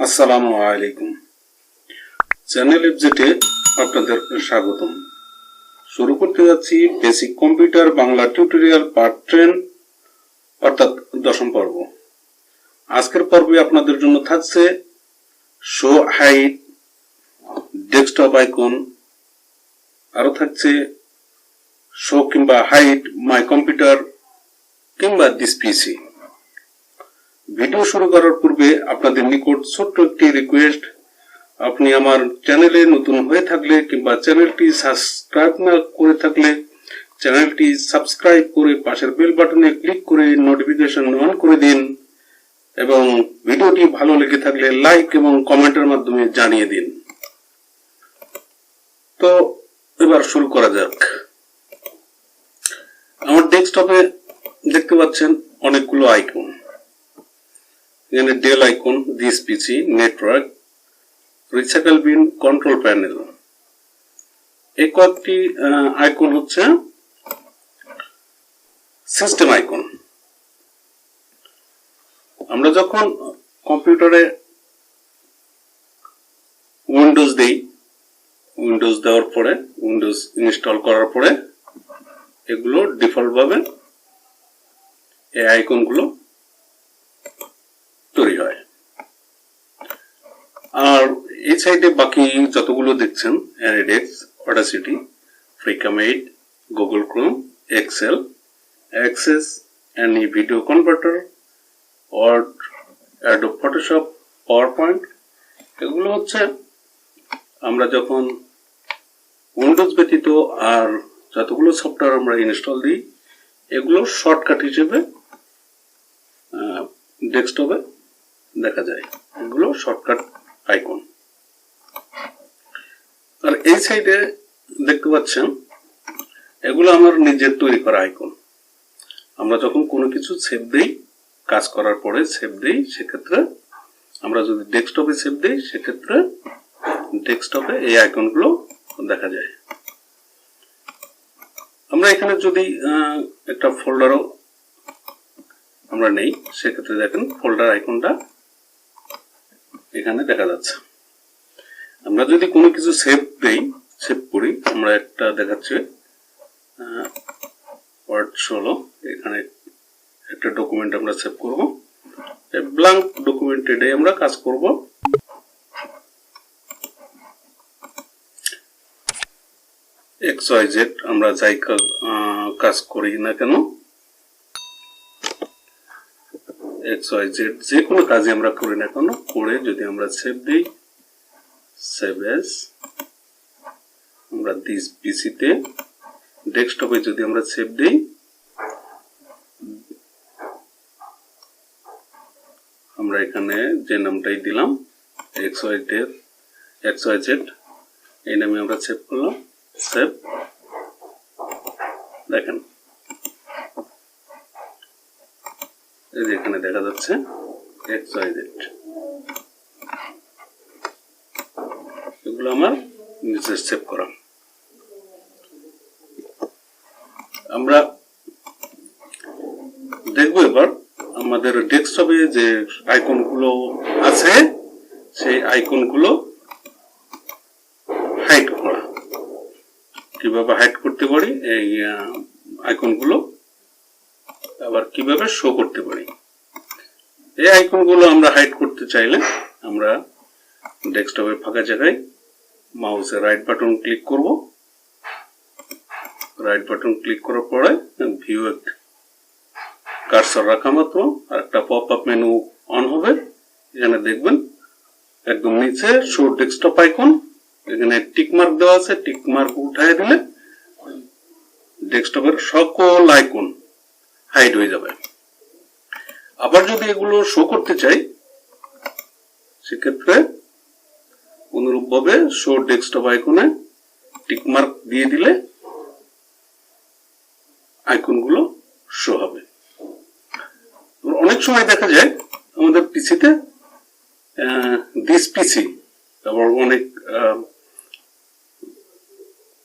আসসালামু আলাইকুম। চ্যানেল এফজেটে আপনাদের স্বাগতম। শুরু করতে যাচ্ছি basic computer Bangla tutorial part 10 অর্থাৎ 10ম পর্ব। আজকের পর্বে আপনাদের জন্য থাকছে শো হাইড ডেস্কটপ আইকন, আরো থাকছে শো কিংবা হাইড মাই কম্পিউটার কিংবা দিস পিসি। ভিডিও শুরু করার পূর্বে আপনাদের নিকট ছোট্ট একটি রিকোয়েস্ট, আপনি আমার চ্যানেলে নতুন হয়ে থাকলে কিংবা চ্যানেলটি সাবস্ক্রাইব না করে থাকলে চ্যানেলটি সাবস্ক্রাইব করে পাশের বেল বাটনে ক্লিক করে নোটিফিকেশন অন করে দিন এবং ভিডিওটি ভালো লেগে থাকলে লাইক এবং কমেন্টের মাধ্যমে জানিয়ে দিন। তো এবার শুরু করা যাক। আমার ডেস্কটপে দেখতে পাচ্ছেন অনেকগুলো আইকন। এখানে Dell icon, this PC, network, recycle bin, control panel. এই কয়েকটি আইকন হচ্ছে সিস্টেম আইকন। আমরা যখন কম্পিউটারে উইন্ডোজ দেই, উইন্ডোজ দেওয়ার পরে, উইন্ডোজ ইনস্টল করার পরে এগুলো ডিফল্ট ভাবে এই আইকনগুলো তৈরি হয়। আর এই সাইডে বাকি যতগুলো দেখছেন অ্যানিডেক্স, অডাসিটি, ফ্রিকামেইড, Google Chrome, Excel, Access, Any Video Converter, Word, Adobe Photoshop, PowerPoint, এগুলো হচ্ছে আমরা যখন উইন্ডোজ ব্যতীত আর যতগুলো সফটওয়্যার আমরা ইনস্টল দিই এগুলো শর্টকাট হিসেবে ডেস্কটপে দেখা যায়। এগুলো শর্টকাট আইকন। আর এই সাইডে দেখতে পাচ্ছেন এগুলো আমার নিজের তৈরি করা আইকন। আমরা যখন কোনো কিছু সেভ দেই, কাজ করার পরে সেভ দেই, সেক্ষেত্রে আমরা যদি ডেস্কটপে সেভ দেই সেক্ষেত্রে ডেস্কটপে এই আইকনগুলো দেখা যায়। আমরা এখানে যদি একটা ফোল্ডারও আমরা নেই, সেক্ষেত্রে দেখেন ফোল্ডার আইকনটা এখানে দেখা যাচ্ছে। আমরা যদি কোনো কিছু সেভ দেই, সেভ করি, আমরা একটা দেখাচ্ছে ওয়ার্ড 16, এখানে একটা ডকুমেন্ট আমরা সেভ করব। এই ব্ল্যাঙ্ক ডকুমেন্টে আমরা কাজ করব। XYZ আমরা যাই কাজ করি না কেন, XYZ যে কোনো কাজে আমরা করি না কেন, করে যদি আমরা সেভ দিই, সেভ এস, আমরা দিস পিসিতে ডেস্কটপে যদি আমরা সেভ দিই, আমরা এখানে যে নামটাই দিলাম XYZ, এই নামে আমরা সেভ করলাম, সেভ। দেখেন এখানে দেখা যাচ্ছে XYZ। এগুলো আমার নিজের সেভ করা। আমরা দেখব এবার আমাদের ডেস্কটপে যে আইকনগুলো আছে সেই আইকনগুলো হাইড করা, কিভাবে হাইড করতে পারি এই আইকনগুলো, আবার কিভাবে শো করতে পারি। এই আইকনগুলো আমরা হাইড করতে চাইলে আমরা ডেস্কটপের ফাঁকা জায়গায় মাউসের রাইট বাটন ক্লিক করব। রাইট বাটন ক্লিক করার পরে ভিউ কার্সর রাখা মাত্র আর একটা পপ আপ মেনু অন হবে। এখানে দেখবেন একদম নিচে শো ডেস্কটপ আইকন, এখানে টিক মার্ক দেওয়া আছে, টিক মার্ক উঠায় দিলে ডেস্কটপের সকল আইকন হাইড হয়ে যাবে। আবার যদি এগুলো শো করতে চাই সেক্ষেত্রে অনুরূপভাবে শো ডেস্কটপ আইকনে টিক মার্ক দিয়ে দিলে আইকনগুলো শো হবে। অনেক সময় দেখা যায় আমাদের পিসিতে দিস পিসি, আবার অনেক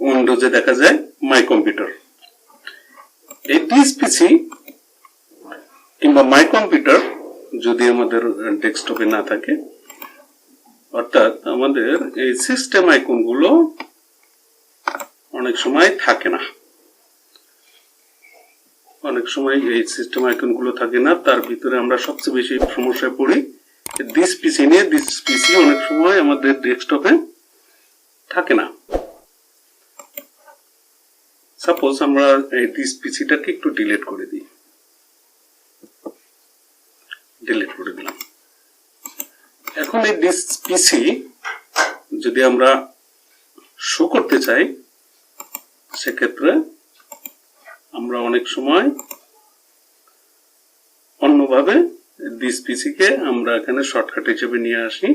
উইন্ডোজে দেখা যায় মাই কম্পিউটার। এই দিস পিসি কিংবা মাই কম্পিউটার যদি আমাদের ডেস্কটপে না থাকে অর্থাৎ আমাদের এই সিস্টেম আইকনগুলো অনেক সময় থাকে না, অনেক সময় এই সিস্টেম আইকনগুলো থাকে না। তার ভিতরে আমরা সবচেয়ে বেশি সমস্যায় পড়ি দিস পিসি নিয়ে। দিস পিসি অনেক সময় আমাদের ডেস্কটপে থাকে না। সাপোজ আমরা এই দিস পিসিটাকে একটু ডিলিট করে দিই, ডিলিট করে দিলাম। এখন এই দিস পিসি যদি আমরা শো করতে চাই, সেক্ষেত্রে আমরা অনেক সময় অন্যভাবে দিস পিসি কে আমরা এখানে শর্টকাট হিসেবে নিয়ে আসি,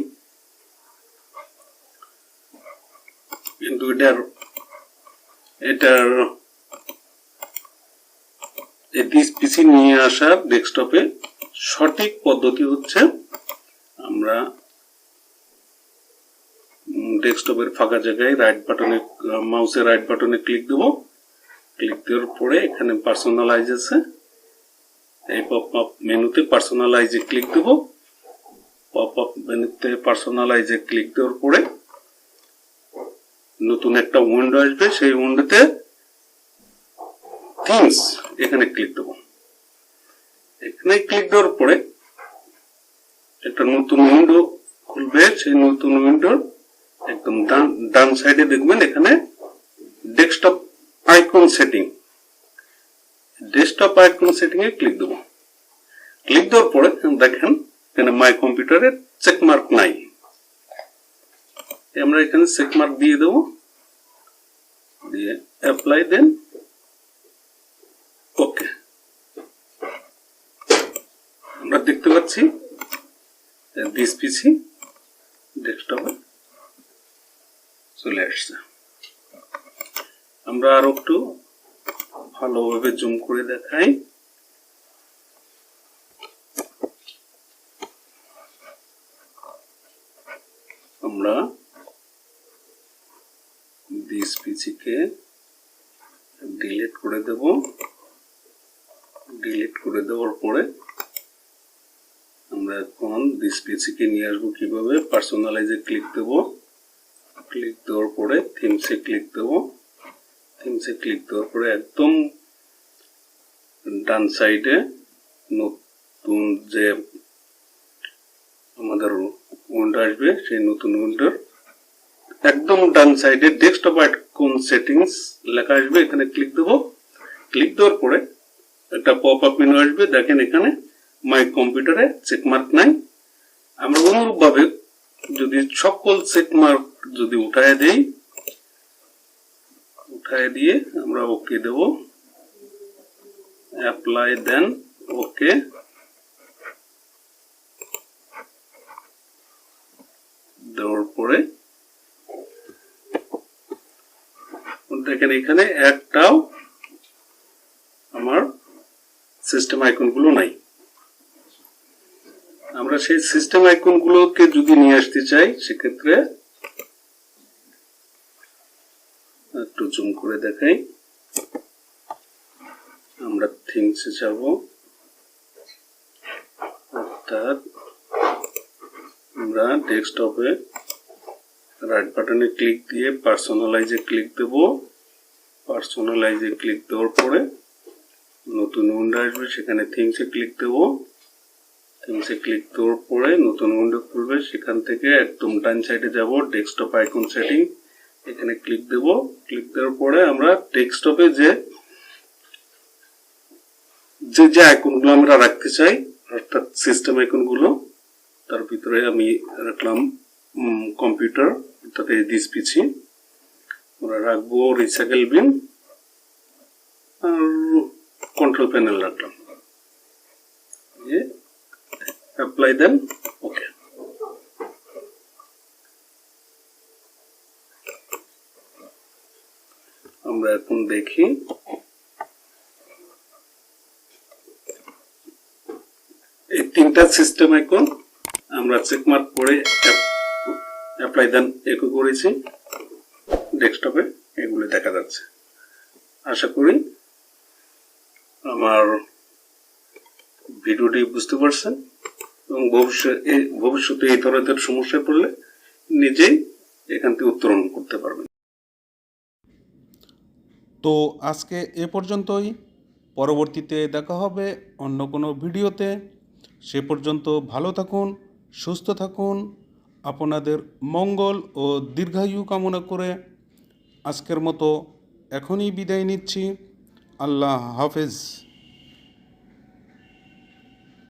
কিন্তু এটার দিস পিসি নিয়ে আসার ডেস্কটপে সঠিক পদ্ধতি হচ্ছে আমরা ডেস্কটপের ফাঁকা জায়গায় রাইট বাটনে, মাউসের রাইট বাটনে ক্লিক দেব। ক্লিক দেওয়ার পরে এখানে পার্সোনালাইজ আছে, এই পপ আপ মেনুতে পার্সোনালাইজে ক্লিক দেব। পপ আপ মেনুতে পার্সোনালাইজে ক্লিক দেওয়ার পরে নতুন একটা উইন্ডো আসবে, সেই উইন্ডোতে থিমস এখানে ক্লিক দেব। এখানে ক্লিক দেওয়ার পরে একটা নতুন উইন্ডো খুলবে। সেই নতুন উইন্ডোর একদম ডান সাইডে দেখবেন এখানে desktop icon setting, desktop icon setting এ ক্লিক দেব। ক্লিক দেওয়ার পরে দেখেন এখানে মাই কম্পিউটারে চেকমার্ক নাই, আমরা এখানে চেকমার্ক দিয়ে দেব, দিয়ে অ্যাপ্লাই দেন ওকে। আমরা দেখতে পাচ্ছি দিস পিসি ডেস্কটপে চলে আসছে। আমরা আরো একটু ভালোভাবে জুম করে দেখাই। আমরা দিস পিসি কে ডিলিট করে দেব। ডিলিট করে দেওয়ার পরে আমরা এখন দিস পিসি কে নিয়ে আসবো কিভাবে, পার্সোনালাইজে ক্লিক দেব। ক্লিক দেওয়ার পরে থিমসে ক্লিক দেব। থিমসে ক্লিক দেওয়ার পরে একদম ডান সাইডে নতুন যে আমাদের উইন্ডো আসবে, সেই নতুন উইন্ডোর একদম ডান সাইডে ডেস্কটপ আইকন সেটিংস লেখা আসবে, এখানে ক্লিক দেব। ক্লিক দেওয়ার পরে একটা পপ আপ মেনু আসবে, দেখেন এখানে মাই কম্পিউটারে চেকমার্ক নাই। আমরা অনুরূপ ভাবে যদি সকল চেকমার্ক যদি উঠায় দেই, উঠায় দিয়ে আমরা ওকে দেব, অ্যাপ্লাই দেন ওকে। দেওয়ার পরে দেখেন এখানে একটাও আমার সিস্টেম আইকন গুলো নাই। আমরা সেই সিস্টেম আইকন গুলোকে যদি নিয়ে আসতে চাই, সেক্ষেত্রে একটু জুম করে দেখাই। আমরা থিমসে যাব, অর্থাৎ আমরা ডেস্কটপে রাইট বাটনে ক্লিক দিয়ে পার্সোনালাইজে ক্লিক দেব। পার্সোনালাইজে ক্লিক দেওয়ার পরে নতুন উইন্ডো আসবে, সেখানে থিমসে ক্লিক দেব। থিমসে ক্লিক দেওয়ার পরে নতুন উইন্ডো খুলবে, সেখান থেকে একদম ডান সাইডে যাব, ডেস্কটপ আইকন সেটিং, এখানে ক্লিক দেব। ক্লিক দেওয়ার পরে আমরা ডেস্কটপে যে আইকন গুলো আমরা রাখতে চাই, অর্থাৎ সিস্টেম আইকন গুলো, তার ভিতরে আমি রাখলাম কম্পিউটার, অর্থাৎ এই দিস পিসি। আমরা রাখবো রিসাইকেল বিন আর কন্ট্রোল প্যানেল রাখলাম, অ্যাপ্লাই দেন ওকে। আমরা এখন দেখি এই তিনটা সিস্টেম আইকন আমরা চেকমার্ক করে অ্যাপ্লাই দেন একো করেছি ডেস্কটপে, এগুলো দেখা যাচ্ছে। আশা করি আমার ভিডিওটি বুঝতে পারছেন এবং ভবিষ্যতে এই ধরনের সমস্যায় পড়লে নিজেই এখান থেকে উত্তরণ করতে পারবেন। তো আজকে এ পর্যন্তই, পরবর্তীতে দেখা হবে অন্য কোনো ভিডিওতে। সে পর্যন্ত ভালো থাকুন, সুস্থ থাকুন, আপনাদের মঙ্গল ও দীর্ঘায়ু কামনা করে আজকের মতো এখনই বিদায় নিচ্ছি। আল্লাহ হাফেজ।